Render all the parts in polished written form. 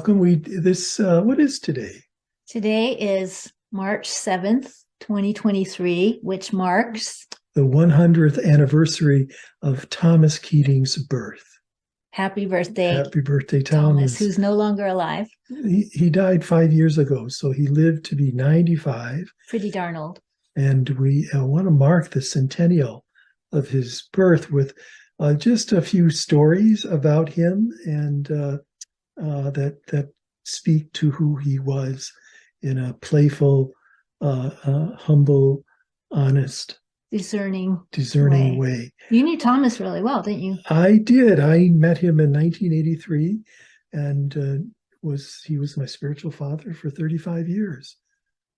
welcome. What is today? Today is March 7th, 2023, which marks The 100th anniversary of Thomas Keating's birth. happy birthday, Happy birthday, Thomas, who's no longer alive. He died 5 years ago, so he lived to be 95. Pretty darn old. And we want to mark the centennial of his birth with just a few stories about him and that speak to who he was in a playful, humble, honest, discerning way. You knew Thomas really well, didn't you? I did. I met him in 1983, and he was my spiritual father for 35 years.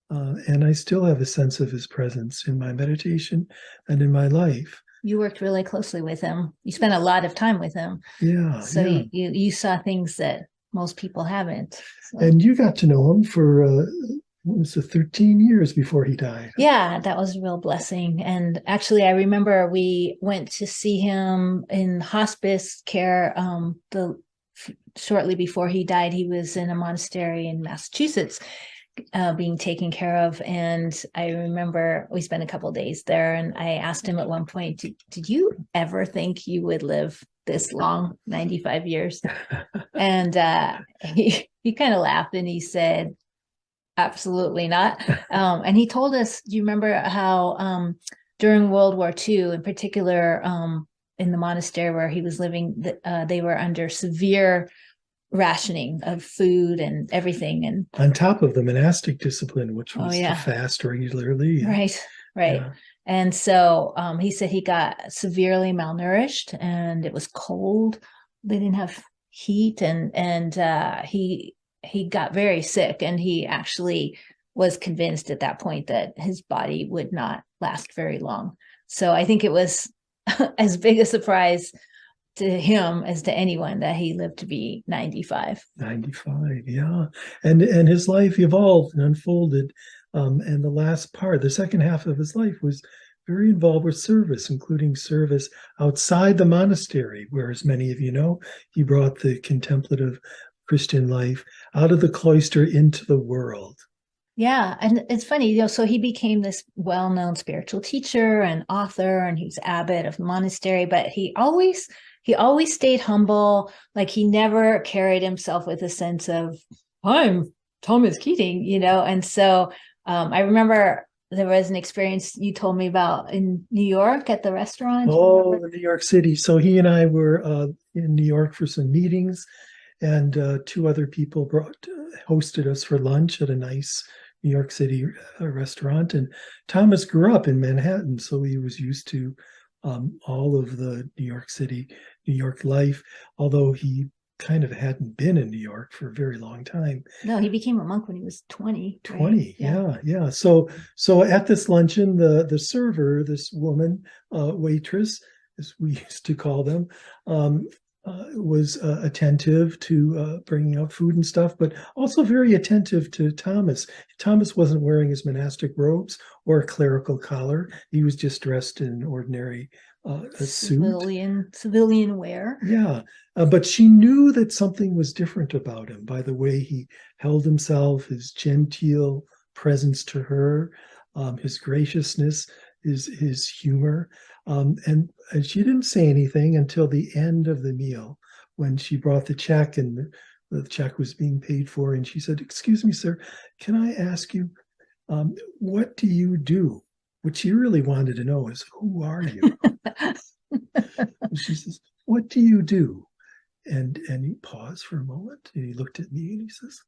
And I still have a sense of his presence in my meditation and in my life. You worked really closely with him. You spent a lot of time with him. Yeah. So yeah. You saw things that most people haven't. So. And you got to know him for 13 years before he died. Yeah, that was a real blessing. And actually, I remember we went to see him in hospice care. Shortly before he died, he was in a monastery in Massachusetts, being taken care of. And I remember we spent a couple of days there, and I asked him at one point, did you ever think you would live this long, 95 years? And he kind of laughed and he said, absolutely not. And he told us, do you remember how during World War II, in particular, in the monastery where he was living, they were under severe rationing of food and everything, and on top of the monastic discipline, which was to fast regularly. Right. Yeah. And so he said he got severely malnourished, and it was cold. They didn't have heat, and he got very sick, and he actually was convinced at that point that his body would not last very long. So I think it was as big a surprise to him as to anyone that he lived to be 95. 95, yeah. And his life evolved and unfolded. And the second half of his life was very involved with service, including service outside the monastery, where, as many of you know, he brought the contemplative Christian life out of the cloister into the world. Yeah, and it's funny, so he became this well-known spiritual teacher and author, and he was abbot of the monastery, but he always stayed humble. Like, he never carried himself with a sense of, I'm Thomas Keating, and so I remember there was an experience you told me about in New York at the restaurant. Oh, in New York City. So he and I were in New York for some meetings, and two other people hosted us for lunch at a nice New York City restaurant. And Thomas grew up in Manhattan, so he was used to all of the New York life, although he kind of hadn't been in New York for a very long time. No, he became a monk when he was 20. 20, right? Yeah. So at this luncheon, the server, this woman, waitress, as we used to call them, was attentive to bringing out food and stuff, but also very attentive to Thomas. Thomas wasn't wearing his monastic robes or a clerical collar. He was just dressed in ordinary civilian wear. Yeah, but she knew that something was different about him by the way he held himself, his genteel presence to her, his graciousness, his humor. And she didn't say anything until the end of the meal, when she brought the check and the check was being paid for. And she said, "Excuse me, sir, can I ask you, what do you do?" What she really wanted to know is, who are you? She says, "What do you do?" And he paused for a moment, and he looked at me, and he says,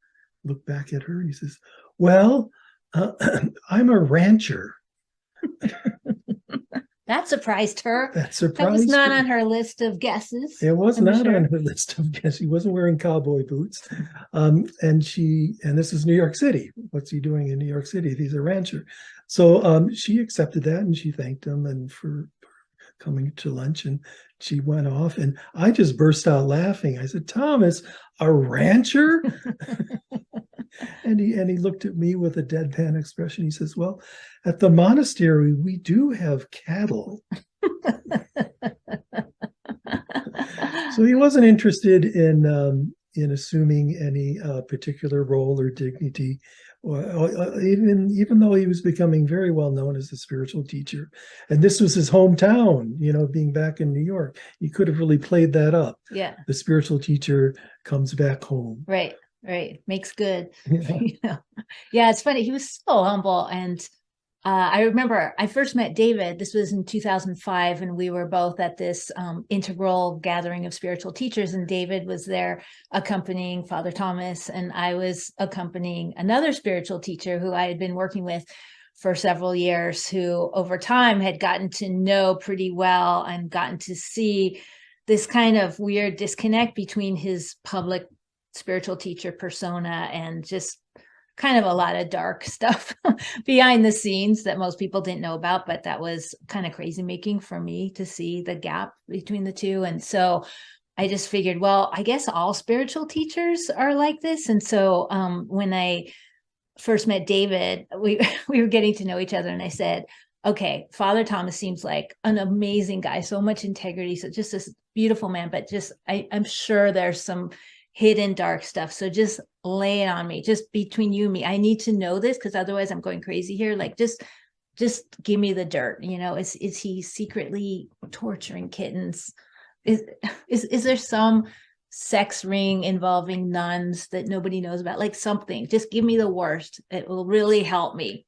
looked back at her, and he says, "Well, I'm a rancher." That surprised her. That was not on her list of guesses. It was not on her list of guesses. He wasn't wearing cowboy boots. And this is New York City. What's he doing in New York City? He's a rancher. So she accepted that, and she thanked him and for coming to lunch, and she went off, and I just burst out laughing. I said, "Thomas, a rancher?" And he looked at me with a deadpan expression. He says, "Well, at the monastery, we do have cattle." So he wasn't interested in in assuming any particular role or dignity, or even though he was becoming very well known as a spiritual teacher. And this was his hometown, being back in New York. He could have really played that up. Yeah. The spiritual teacher comes back home. Right. Makes good. Yeah. Yeah, it's funny. He was so humble. And I remember I first met David. This was in 2005, and we were both at this integral gathering of spiritual teachers. And David was there accompanying Father Thomas, and I was accompanying another spiritual teacher who I had been working with for several years, who over time had gotten to know pretty well and gotten to see this kind of weird disconnect between his public spiritual teacher persona and just kind of a lot of dark stuff behind the scenes that most people didn't know about, but that was kind of crazy making for me to see the gap between the two. And so I just figured, well, I guess all spiritual teachers are like this. And so when I first met David, we were getting to know each other, and I said, okay, Father Thomas seems like an amazing guy, so much integrity, so just this beautiful man, but just I'm sure there's some hidden dark stuff. So just lay it on me, just between you and me. I need to know this, because otherwise I'm going crazy here. Like, just give me the dirt. Is he secretly torturing kittens? Is there some sex ring involving nuns that nobody knows about? Like something, just give me the worst. It will really help me.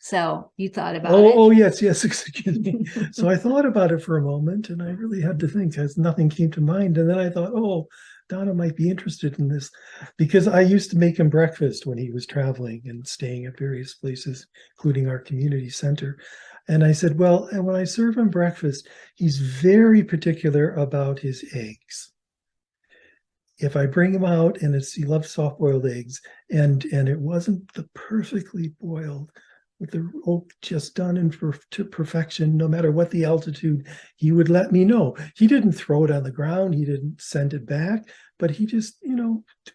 So you thought about it? Oh, yes, excuse me. So I thought about it for a moment, and I really had to think, as nothing came to mind. And then I thought, oh, Donna might be interested in this, because I used to make him breakfast when he was traveling and staying at various places, including our community center. And I said, well, and when I serve him breakfast, he's very particular about his eggs. If I bring him out and he loves soft-boiled eggs, and it wasn't the perfectly boiled, with the oak just done to perfection, no matter what the altitude, he would let me know. He didn't throw it on the ground. He didn't send it back, but he just,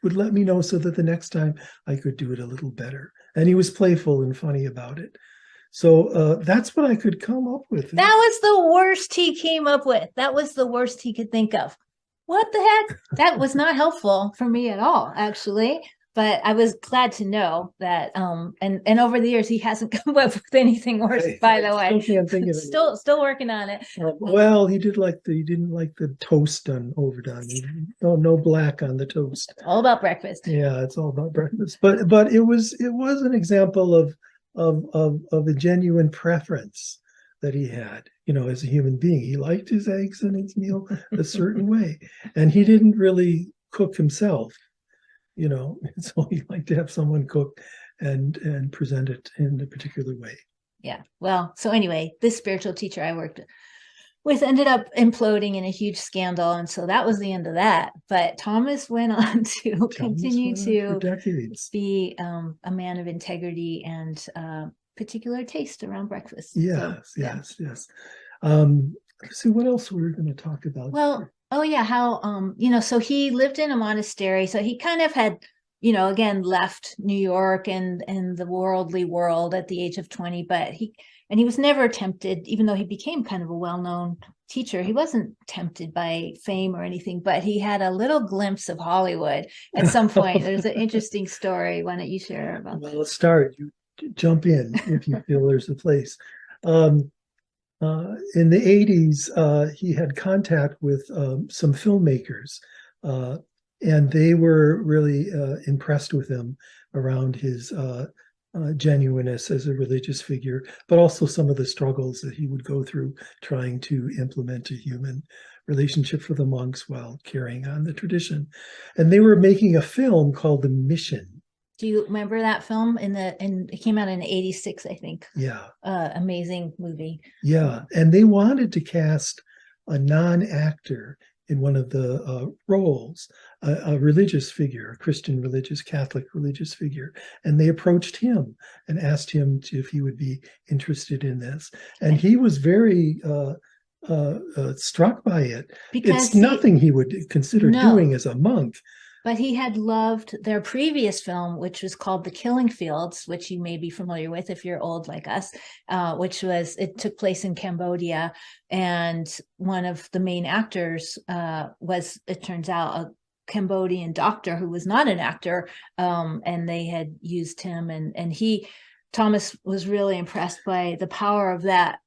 would let me know so that the next time I could do it a little better. And he was playful and funny about it. So that's what I could come up with. That was the worst he came up with. That was the worst he could think of. What the heck? That was not helpful for me at all, actually. But I was glad to know that, and over the years he hasn't come up with anything worse. By the way, still can't think of it. Still working on it. Well, he didn't like the toast overdone. No black on the toast. It's all about breakfast. Yeah, it's all about breakfast. But it was an example of a genuine preference that he had. As a human being, he liked his eggs and his meal a certain way, and he didn't really cook himself. So he liked to have someone cook and present it in a particular way. Yeah. Well, so anyway, this spiritual teacher I worked with ended up imploding in a huge scandal. And so that was the end of that. But Thomas went on to continue to be a man of integrity and particular taste around breakfast. Yes, so, yes. Let's see what else we were going to talk about. Well, oh yeah, how so he lived in a monastery, so he kind of had, again, left New York and the worldly world at the age of 20, but he was never tempted, even though he became kind of a well-known teacher. He wasn't tempted by fame or anything, but he had a little glimpse of Hollywood at some point. There's an interesting story. Why don't you share about that? Well, let's start. You jump in if you feel there's a place. In the 80s, he had contact with some filmmakers, and they were really impressed with him around his genuineness as a religious figure, but also some of the struggles that he would go through trying to implement a human relationship for the monks while carrying on the tradition. And they were making a film called The Mission. Do you remember that film? It came out in '86, I think. Yeah. Amazing movie. Yeah. And they wanted to cast a non-actor in one of the roles, a religious figure, a Christian Catholic religious figure. And they approached him and asked him if he would be interested in this. And he was very struck by it. Because it's nothing he would consider doing as a monk. But he had loved their previous film, which was called The Killing Fields, which you may be familiar with if you're old like us, it took place in Cambodia. And one of the main actors was, it turns out, a Cambodian doctor who was not an actor, and they had used him, and Thomas was really impressed by the power of that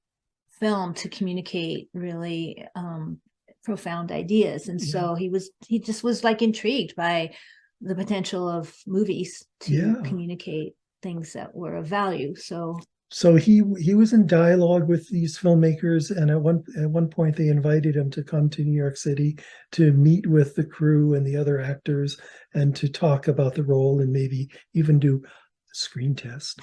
film to communicate really profound ideas. And so he just was like intrigued by the potential of movies to communicate things that were of value. So he was in dialogue with these filmmakers, and at one point they invited him to come to New York City to meet with the crew and the other actors and to talk about the role and maybe even do a screen test.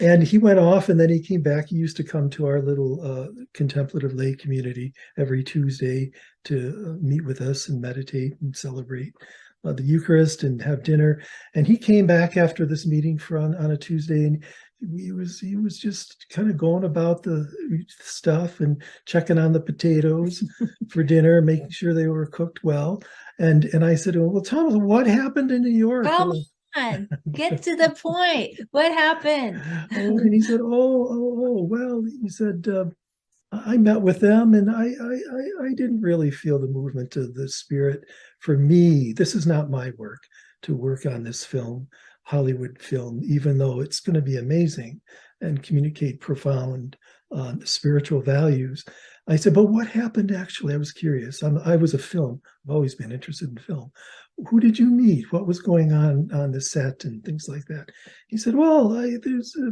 And he went off, and then he came back. He used to come to our little contemplative lay community every Tuesday to meet with us and meditate and celebrate the Eucharist and have dinner. And he came back after this meeting on a Tuesday, and he was just kind of going about the stuff and checking on the potatoes for dinner, making sure they were cooked well. And I said, well, Thomas, what happened in New York? Come on, get to the point. What happened? And he said, well, he said, I met with them, and I didn't really feel the movement of the Spirit. For me, this is not my work to work on this film, Hollywood film, even though it's going to be amazing and communicate profound spiritual values. I said, but what happened actually? I was curious. I was a film. I've always been interested in film. Who did you meet? What was going on the set and things like that? He said, well, I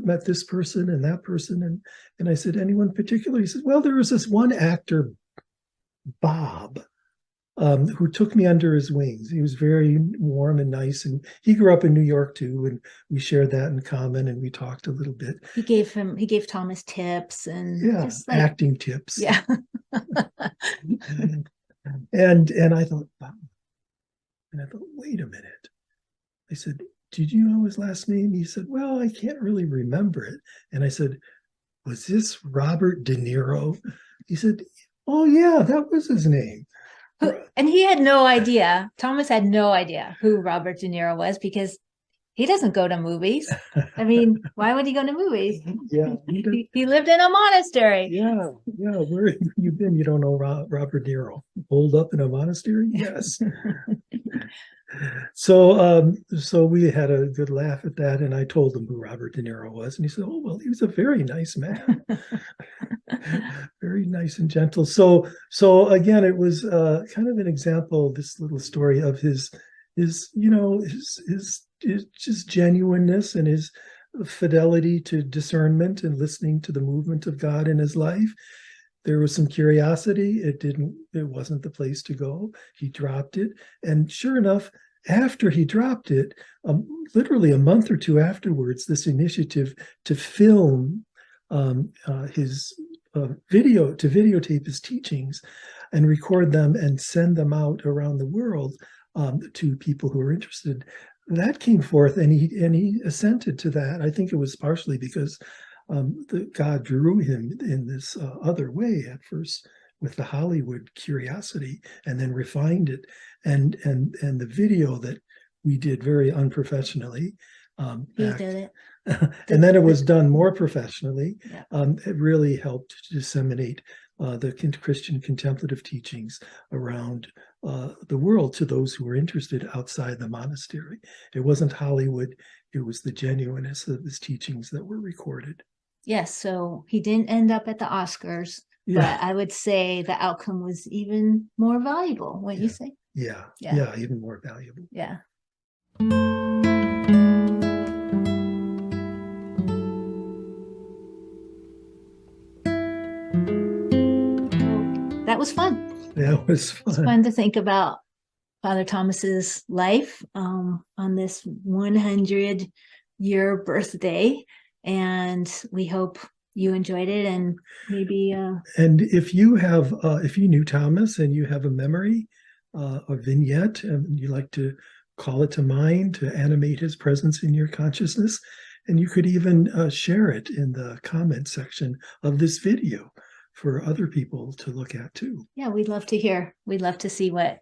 met this person and that person. And I said, anyone particular? He said, well, there was this one actor, Bob, who took me under his wings. He was very warm and nice, and he grew up in New York too, and we shared that in common, and we talked a little bit. He gave Thomas tips and acting tips. Yeah. and I thought, wow. And I thought, wait a minute. I said, did you know his last name? He said, well, I can't really remember it. And I said, was this Robert De Niro? He said, oh yeah, that was his name. And he had no idea. Thomas had no idea who Robert De Niro was, because he doesn't go to movies. I mean, why would he go to movies? Yeah, he lived in a monastery. Yeah. Where have you been? You don't know Robert De Niro? Holed up in a monastery? Yes. So we had a good laugh at that, and I told him who Robert De Niro was, and he said, "Oh well, he was a very nice man, very nice and gentle." So again, it was kind of an example, this little story of his just genuineness and his fidelity to discernment and listening to the movement of God in his life. There was some curiosity. It wasn't the place to go. He dropped it. And sure enough, after he dropped it, literally a month or two afterwards, this initiative to film his videotape his teachings and record them and send them out around the world to people who were interested, that came forth, and he assented to that. I think it was partially because God drew him in this other way at first with the Hollywood curiosity, and then refined it, and the video that we did very unprofessionally. He did it. And then it was done more professionally. Yeah. It really helped to disseminate the Christian contemplative teachings around the world to those who were interested outside the monastery. It wasn't Hollywood. It was the genuineness of his teachings that were recorded. Yes, so he didn't end up at the Oscars, but I would say the outcome was even more valuable, wouldn't you say? Yeah, even more valuable. Yeah. That was fun. That was fun. It's fun to think about Father Thomas's life on this 100-year birthday. And we hope you enjoyed it, and maybe and if you knew Thomas and you have a memory, a vignette, and you like to call it to mind to animate his presence in your consciousness, and you could even share it in the comment section of this video for other people to look at too. Yeah, we'd love to hear. We'd love to see what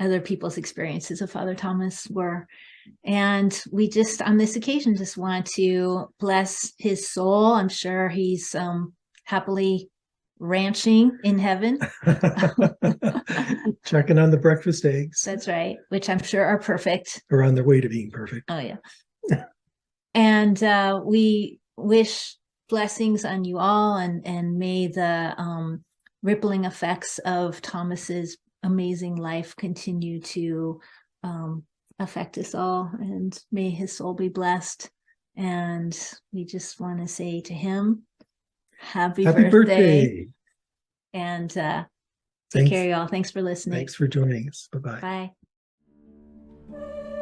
other people's experiences of Father Thomas were. And we just, on this occasion, just want to bless his soul. I'm sure he's happily ranching in heaven. Checking on the breakfast eggs. That's right, which I'm sure are perfect. Or on their way to being perfect. Oh, yeah. And we wish blessings on you all, and may the rippling effects of Thomas's amazing life continue to affect us all, and may his soul be blessed. And we just want to say to him, happy birthday. And take care, y'all. Thanks for listening. Thanks for joining us. Bye-bye. Bye.